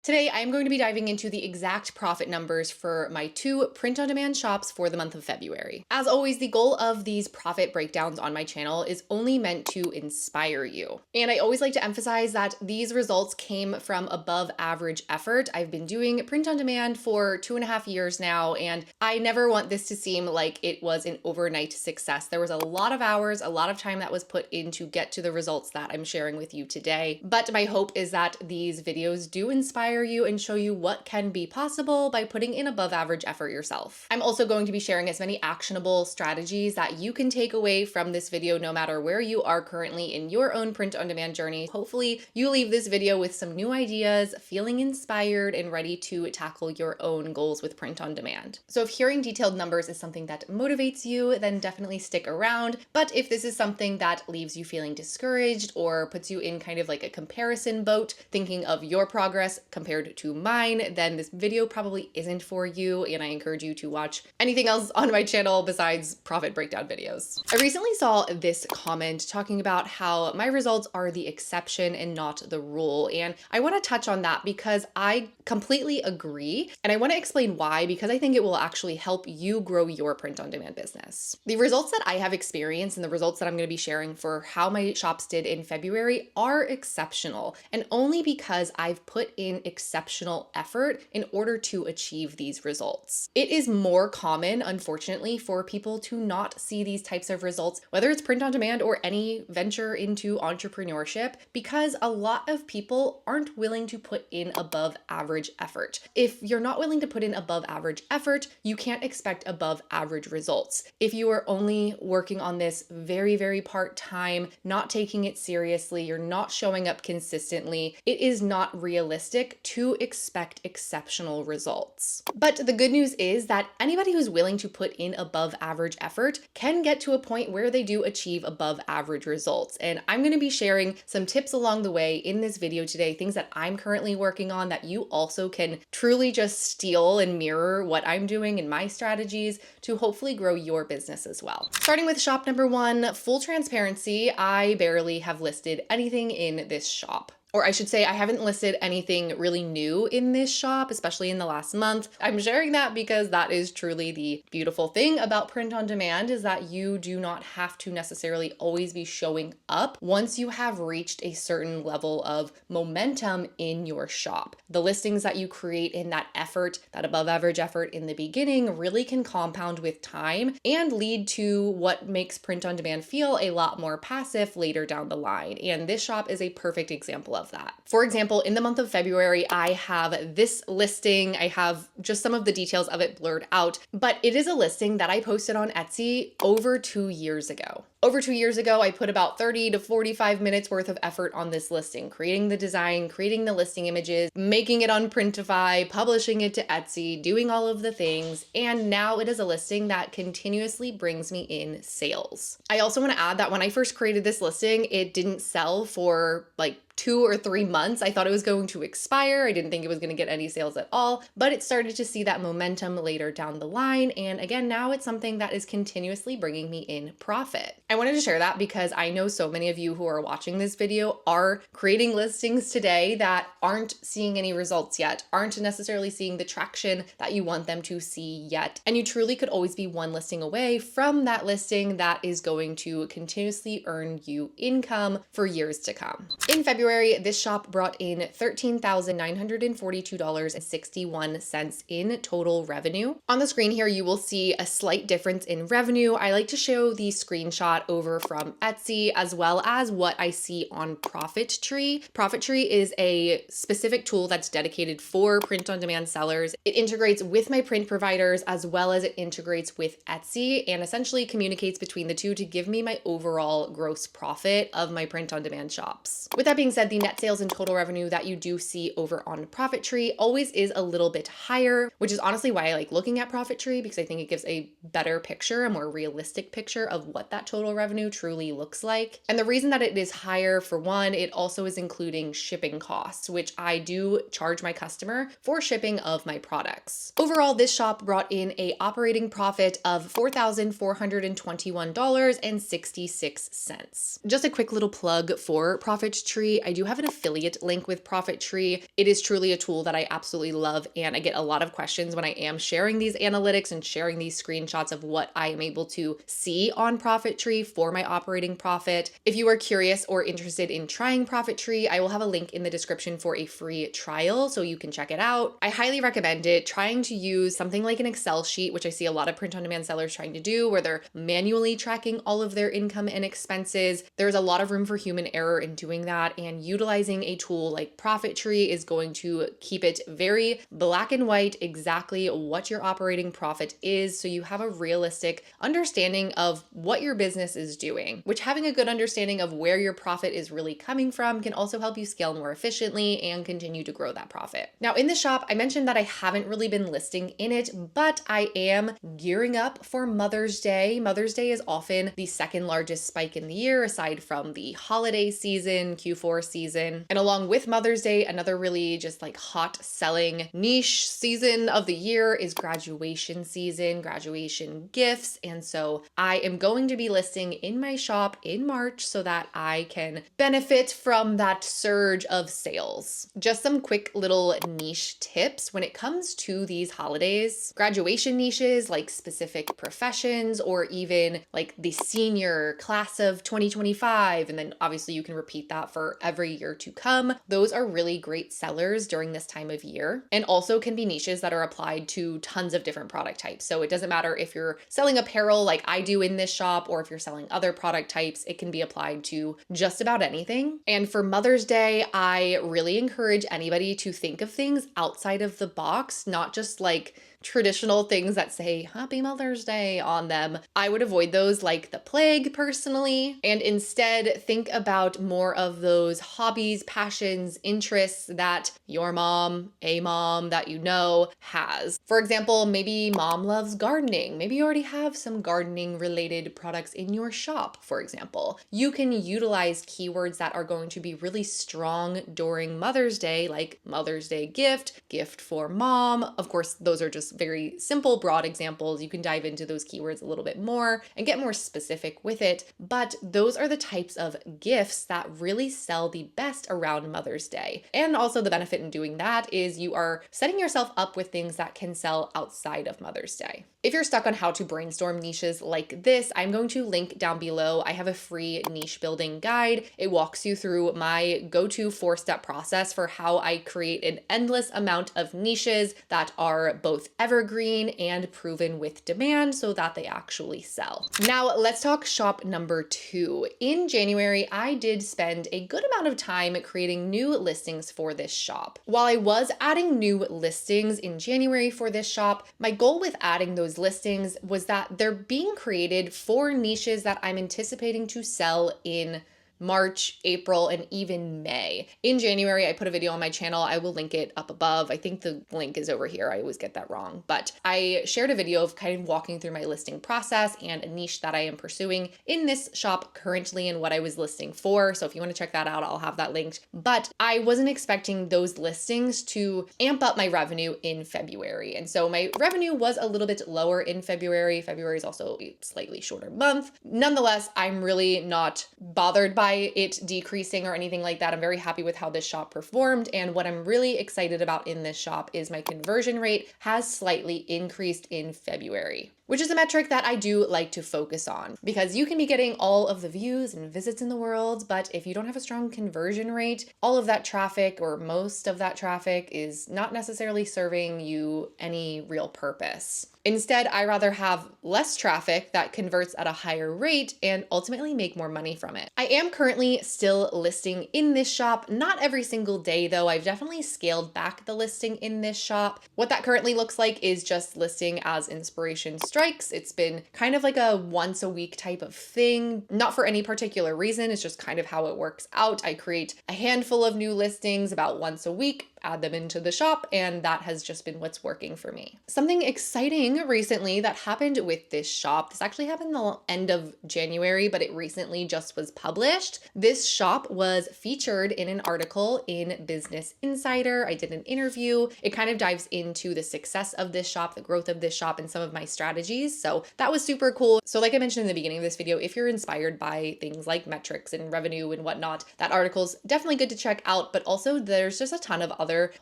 Today, I'm going to be diving into the exact profit numbers for my two print-on-demand shops for the month of February. As always, the goal of these profit breakdowns on my channel is only meant to inspire you. And I always like to emphasize that these results came from above average effort. I've been doing print-on-demand for 2.5 years now, and I never want this to seem like it was an overnight success. There was a lot of hours, a lot of time that was put in to get to the results that I'm sharing with you today. But my hope is that these videos do inspire you and show you what can be possible by putting in above average effort yourself. I'm also going to be sharing as many actionable strategies that you can take away from this video no matter where you are currently in your own print-on-demand journey. Hopefully you leave this video with some new ideas, feeling inspired and ready to tackle your own goals with print-on-demand. So if hearing detailed numbers is something that motivates you, then definitely stick around. But if this is something that leaves you feeling discouraged or puts you in kind of like a comparison boat, thinking of your progress compared to mine, then this video probably isn't for you, and I encourage you to watch anything else on my channel besides profit breakdown videos. I recently saw this comment talking about how my results are the exception and not the rule, and I want to touch on that because I completely agree, and I want to explain why, because I think it will actually help you grow your print-on-demand business. The results that I have experienced and the results that I'm going to be sharing for how my shops did in February are exceptional, and only because I've put in exceptional effort in order to achieve these results. It is more common, unfortunately, for people to not see these types of results, whether it's print on demand or any venture into entrepreneurship, because a lot of people aren't willing to put in above average effort. If you're not willing to put in above average effort, you can't expect above average results. If you are only working on this very, very part-time, not taking it seriously, you're not showing up consistently, it is not realistic to expect exceptional results. But the good news is that anybody who's willing to put in above average effort can get to a point where they do achieve above average results. And I'm going to be sharing some tips along the way in this video today, things that I'm currently working on that you also can truly just steal and mirror what I'm doing and my strategies to hopefully grow your business as well. Starting with shop number one, full transparency, I barely have listed anything in this shop. Or I should say, I haven't listed anything really new in this shop, especially in the last month. I'm sharing that because that is truly the beautiful thing about print on demand, is that you do not have to necessarily always be showing up once you have reached a certain level of momentum in your shop. The listings that you create in that effort, that above average effort in the beginning, really can compound with time and lead to what makes print on demand feel a lot more passive later down the line. And this shop is a perfect example of that. For example, in the month of February, I have this listing. I have just some of the details of it blurred out, but it is a listing that I posted on Etsy over 2 years ago. Over 2 years ago, I put about 30 to 45 minutes worth of effort on this listing, creating the design, creating the listing images, making it on Printify, publishing it to Etsy, doing all of the things. And now it is a listing that continuously brings me in sales. I also want to add that when I first created this listing, it didn't sell for like 2 or 3 months. I thought it was going to expire. I didn't think it was going to get any sales at all, but it started to see that momentum later down the line. And again, now it's something that is continuously bringing me in profit. I wanted to share that because I know so many of you who are watching this video are creating listings today that aren't seeing any results yet, aren't necessarily seeing the traction that you want them to see yet. And you truly could always be one listing away from that listing that is going to continuously earn you income for years to come. In February, this shop brought in $13,942.61 in total revenue. On the screen here, you will see a slight difference in revenue. I like to show the screenshot over from Etsy as well as what I see on Profit Tree. Profit Tree is a specific tool that's dedicated for print-on-demand sellers. It integrates with my print providers as well as it integrates with Etsy and essentially communicates between the two to give me my overall gross profit of my print-on-demand shops. With that being said, the net sales and total revenue that you do see over on Profit Tree always is a little bit higher, which is honestly why I like looking at Profit Tree, because I think it gives a better picture, a more realistic picture of what that total revenue truly looks like. And the reason that it is higher, for one, it also is including shipping costs, which I do charge my customer for shipping of my products. Overall, this shop brought in a operating profit of $4,421.66. Just a quick little plug for Profit Tree. I do have an affiliate link with Profit Tree. It is truly a tool that I absolutely love, and I get a lot of questions when I am sharing these analytics and sharing these screenshots of what I am able to see on Profit Tree for my operating profit. If you are curious or interested in trying Profit Tree, I will have a link in the description for a free trial so you can check it out. I highly recommend it. Trying to use something like an Excel sheet, which I see a lot of print-on-demand sellers trying to do, where they're manually tracking all of their income and expenses. There's a lot of room for human error in doing that, and utilizing a tool like Profit Tree is going to keep it very black and white, exactly what your operating profit is, so you have a realistic understanding of what your business is doing, which having a good understanding of where your profit is really coming from can also help you scale more efficiently and continue to grow that profit. Now, in the shop, I mentioned that I haven't really been listing in it, but I am gearing up for Mother's Day. Mother's Day is often the second largest spike in the year, aside from the holiday season, Q4 season. And along with Mother's Day, another really just like hot selling niche season of the year is graduation season, graduation gifts. And so I am going to be listing in my shop in March so that I can benefit from that surge of sales. Just some quick little niche tips when it comes to these holidays. Graduation niches like specific professions, or even like the senior class of 2025, and then obviously you can repeat that for every year to come. Those are really great sellers during this time of year, and also can be niches that are applied to tons of different product types. So it doesn't matter if you're selling apparel like I do in this shop, or if you're selling other product types, it can be applied to just about anything. And for Mother's Day, I really encourage anybody to think of things outside of the box, not just like traditional things that say Happy Mother's Day on them. I would avoid those like the plague personally, and instead think about more of those hobbies, passions, interests that your mom, a mom that you know, has. For example, maybe mom loves gardening. Maybe you already have some gardening related products in your shop, for example. You can utilize keywords that are going to be really strong during Mother's Day, like Mother's Day gift, gift for mom. Of course, those are just very simple, broad examples. You can dive into those keywords a little bit more and get more specific with it. But those are the types of gifts that really sell the best around Mother's Day. And also the benefit in doing that is you are setting yourself up with things that can sell outside of Mother's Day. If you're stuck on how to brainstorm niches like this, I'm going to link down below. I have a free niche building guide. It walks you through my go-to 4-step process for how I create an endless amount of niches that are both evergreen and proven with demand so that they actually sell. Now let's talk shop number 2. In January, I did spend a good amount of time creating new listings for this shop. While I was adding new listings in January for this shop, my goal with adding those listings was that they're being created for niches that I'm anticipating to sell in March, April, and even May. In January, I put a video on my channel. I will link it up above. I think the link is over here. I always get that wrong, but I shared a video of kind of walking through my listing process and a niche that I am pursuing in this shop currently and what I was listing for. So if you want to check that out, I'll have that linked. But I wasn't expecting those listings to amp up my revenue in February. And so my revenue was a little bit lower in February. February is also a slightly shorter month. Nonetheless, I'm really not bothered by it decreasing or anything like that. I'm very happy with how this shop performed. And what I'm really excited about in this shop is my conversion rate has slightly increased in February, which is a metric that I do like to focus on, because you can be getting all of the views and visits in the world, but if you don't have a strong conversion rate, all of that traffic or most of that traffic is not necessarily serving you any real purpose. Instead, I rather have less traffic that converts at a higher rate and ultimately make more money from it. I am currently still listing in this shop, not every single day though. I've definitely scaled back the listing in this shop. What that currently looks like is just listing as inspiration strikes. It's been kind of like a once a week type of thing, not for any particular reason. It's just kind of how it works out. I create a handful of new listings about once a week. add them into the shop, and that has just been what's working for me. Something exciting recently that happened with this shop, this actually happened the end of January, but it recently just was published. This shop was featured in an article in Business Insider. I did an interview. It kind of dives into the success of this shop, the growth of this shop, and some of my strategies. So that was super cool. So like I mentioned in the beginning of this video, if you're inspired by things like metrics and revenue and whatnot, that article's definitely good to check out. But also there's just a ton of other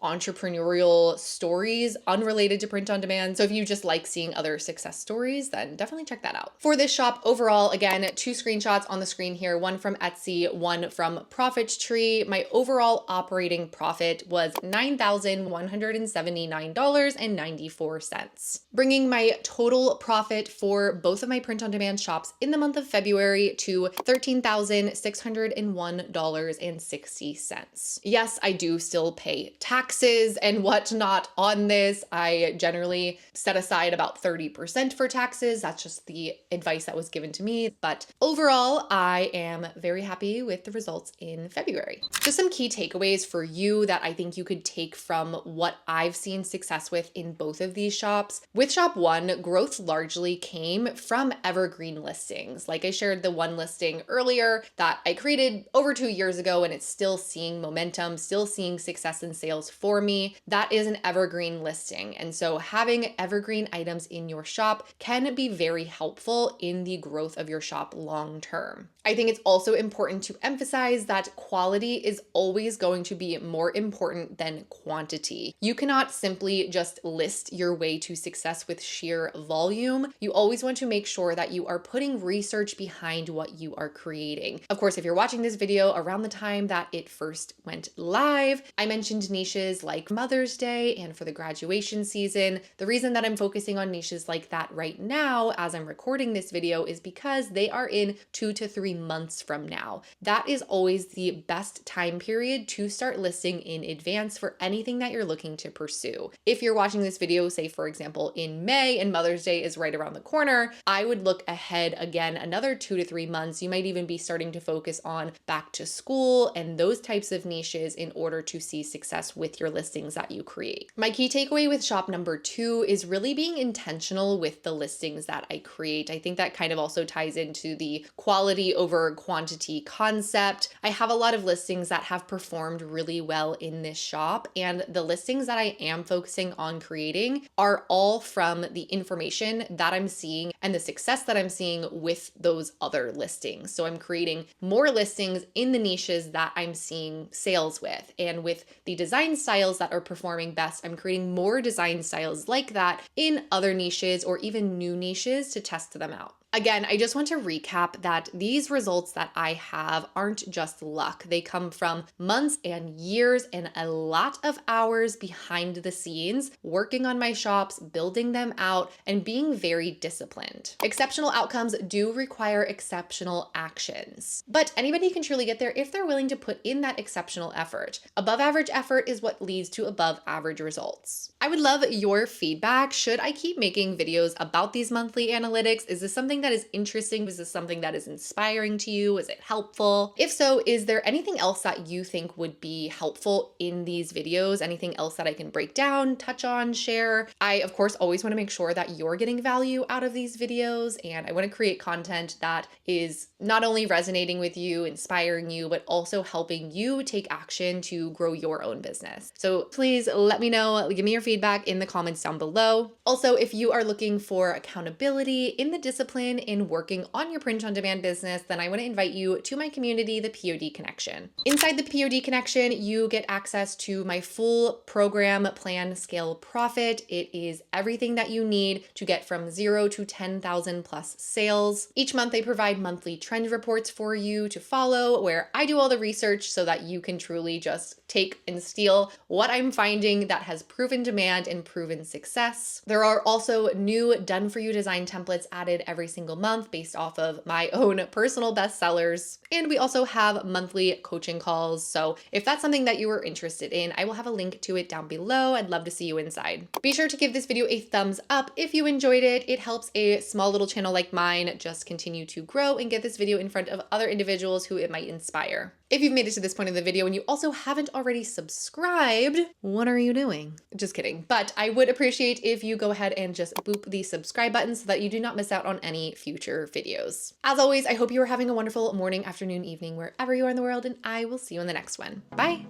entrepreneurial stories unrelated to print on demand. So if you just like seeing other success stories, then definitely check that out. For this shop overall, again, 2 screenshots on the screen here, one from Etsy, one from Profit Tree. My overall operating profit was $9,179.94, bringing my total profit for both of my print on demand shops in the month of February to $13,601.60. Yes, I do still pay taxes and whatnot on this. I generally set aside about 30% for taxes. That's just the advice that was given to me. But overall, I am very happy with the results in February. Just some key takeaways for you that I think you could take from what I've seen success with in both of these shops. With shop 1, growth largely came from evergreen listings. Like I shared the one listing earlier that I created over 2 years ago, and it's still seeing momentum, still seeing success in sales for me. That is an evergreen listing. And so having evergreen items in your shop can be very helpful in the growth of your shop long term. I think it's also important to emphasize that quality is always going to be more important than quantity. You cannot simply just list your way to success with sheer volume. You always want to make sure that you are putting research behind what you are creating. Of course, if you're watching this video around the time that it first went live, I mentioned niches like Mother's Day and for the graduation season. The reason that I'm focusing on niches like that right now as I'm recording this video is because they are in 2 to 3 months from now. That is always the best time period to start listing in advance for anything that you're looking to pursue. If you're watching this video, say for example, in May and Mother's Day is right around the corner, I would look ahead again another 2 to 3 months. You might even be starting to focus on back to school and those types of niches in order to see success with your listings that you create. My key takeaway with shop number 2 is really being intentional with the listings that I create. I think that kind of also ties into the quality over quantity concept. I have a lot of listings that have performed really well in this shop, and the listings that I am focusing on creating are all from the information that I'm seeing and the success that I'm seeing with those other listings. So I'm creating more listings in the niches that I'm seeing sales with, and with the design styles that are performing best, I'm creating more design styles like that in other niches or even new niches to test them out. Again, I just want to recap that these results that I have aren't just luck. They come from months and years and a lot of hours behind the scenes, working on my shops, building them out, and being very disciplined. Exceptional outcomes do require exceptional actions, but anybody can truly get there if they're willing to put in that exceptional effort. Above average effort is what leads to above average results. I would love your feedback. Should I keep making videos about these monthly analytics? Is this something that is interesting? Was this something that is inspiring to you? Is it helpful? If so, is there anything else that you think would be helpful in these videos? Anything else that I can break down, touch on, share? I, of course, always want to make sure that you're getting value out of these videos, and I want to create content that is not only resonating with you, inspiring you, but also helping you take action to grow your own business. So please let me know, give me your feedback in the comments down below. Also, if you are looking for accountability in the discipline in working on your print on demand business, then I want to invite you to my community, the POD Connection. Inside the POD Connection, you get access to my full program, Plan, Scale, Profit. It is everything that you need to get from 0 to 10,000 plus sales. Each month, I provide monthly trend reports for you to follow, where I do all the research so that you can truly just take and steal what I'm finding that has proven demand and proven success. There are also new done for you design templates added every single month based off of my own personal bestsellers. And we also have monthly coaching calls. So if that's something that you are interested in, I will have a link to it down below. I'd love to see you inside. Be sure to give this video a thumbs up if you enjoyed it. It helps a small little channel like mine just continue to grow and get this video in front of other individuals who it might inspire. If you've made it to this point in the video and you also haven't already subscribed, what are you doing? Just kidding. But I would appreciate if you go ahead and just boop the subscribe button so that you do not miss out on any future videos. As always, I hope you are having a wonderful morning, afternoon, evening, wherever you are in the world, and I will see you in the next one. Bye.